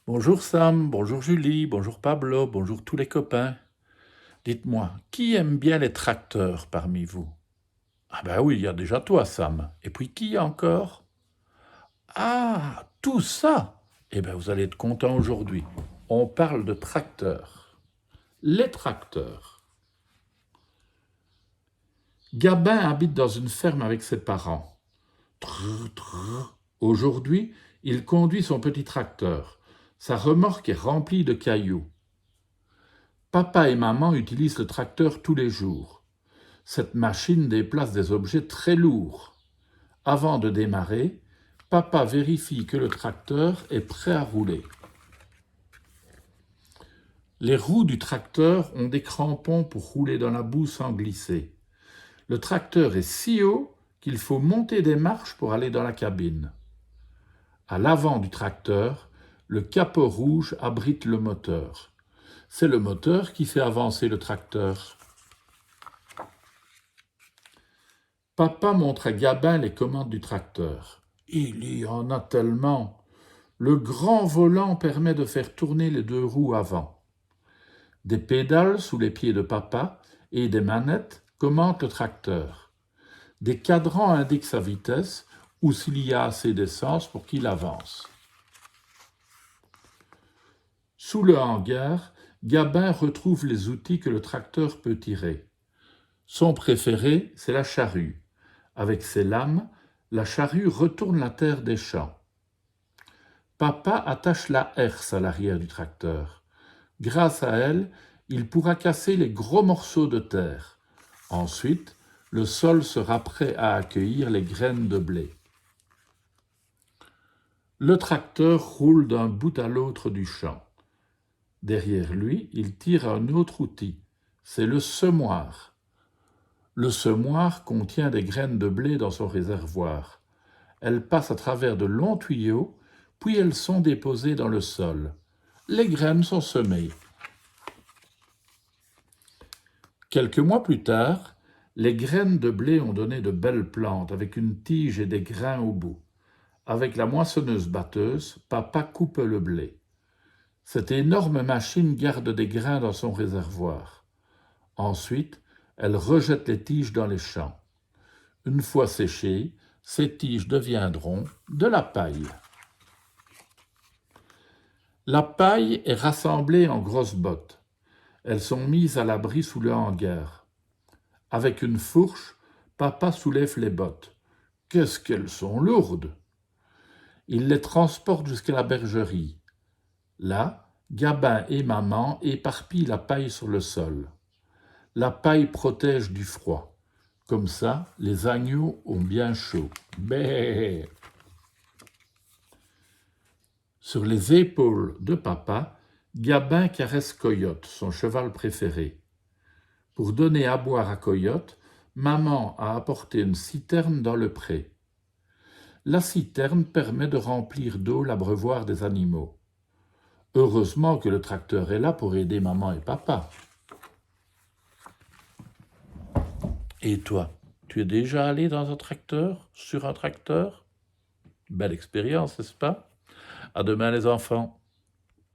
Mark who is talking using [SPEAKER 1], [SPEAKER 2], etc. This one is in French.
[SPEAKER 1] Bonjour Sam, bonjour Julie, bonjour Pablo, bonjour tous les copains. Dites-moi, qui aime bien les tracteurs parmi vous? Ah ben oui, il y a déjà toi Sam. Et puis qui encore? Ah, tout ça! Eh bien vous allez être content aujourd'hui. On parle de tracteurs. Les tracteurs. Gabin habite dans une ferme avec ses parents. Trrr, trrr. Aujourd'hui, il conduit son petit tracteur. Sa remorque est remplie de cailloux. Papa et maman utilisent le tracteur tous les jours. Cette machine déplace des objets très lourds. Avant de démarrer, papa vérifie que le tracteur est prêt à rouler. Les roues du tracteur ont des crampons pour rouler dans la boue sans glisser. Le tracteur est si haut qu'il faut monter des marches pour aller dans la cabine. À l'avant du tracteur, le capot rouge abrite le moteur. C'est le moteur qui fait avancer le tracteur. Papa montre à Gabin les commandes du tracteur. Il y en a tellement. Le grand volant permet de faire tourner les deux roues avant. Des pédales sous les pieds de papa et des manettes commandent le tracteur. Des cadrans indiquent sa vitesse ou s'il y a assez d'essence pour qu'il avance. Sous le hangar, Gabin retrouve les outils que le tracteur peut tirer. Son préféré, c'est la charrue. Avec ses lames, la charrue retourne la terre des champs. Papa attache la herse à l'arrière du tracteur. Grâce à elle, il pourra casser les gros morceaux de terre. Ensuite, le sol sera prêt à accueillir les graines de blé. Le tracteur roule d'un bout à l'autre du champ. Derrière lui, il tire un autre outil. C'est le semoir. Le semoir contient des graines de blé dans son réservoir. Elles passent à travers de longs tuyaux, puis elles sont déposées dans le sol. Les graines sont semées. Quelques mois plus tard, les graines de blé ont donné de belles plantes avec une tige et des grains au bout. Avec la moissonneuse-batteuse, papa coupe le blé. Cette énorme machine garde des grains dans son réservoir. Ensuite, elle rejette les tiges dans les champs. Une fois séchées, ces tiges deviendront de la paille. La paille est rassemblée en grosses bottes. Elles sont mises à l'abri sous le hangar. Avec une fourche, papa soulève les bottes. Qu'est-ce qu'elles sont lourdes! Il les transporte jusqu'à la bergerie. Là, Gabin et maman éparpillent la paille sur le sol. La paille protège du froid. Comme ça, les agneaux ont bien chaud. Bé. Sur les épaules de papa, Gabin caresse Coyote, son cheval préféré. Pour donner à boire à Coyote, maman a apporté une citerne dans le pré. La citerne permet de remplir d'eau l'abreuvoir des animaux. Heureusement que le tracteur est là pour aider maman et papa. Et toi, tu es déjà allé dans un tracteur, sur un tracteur? Belle expérience, n'est-ce pas? À demain les enfants.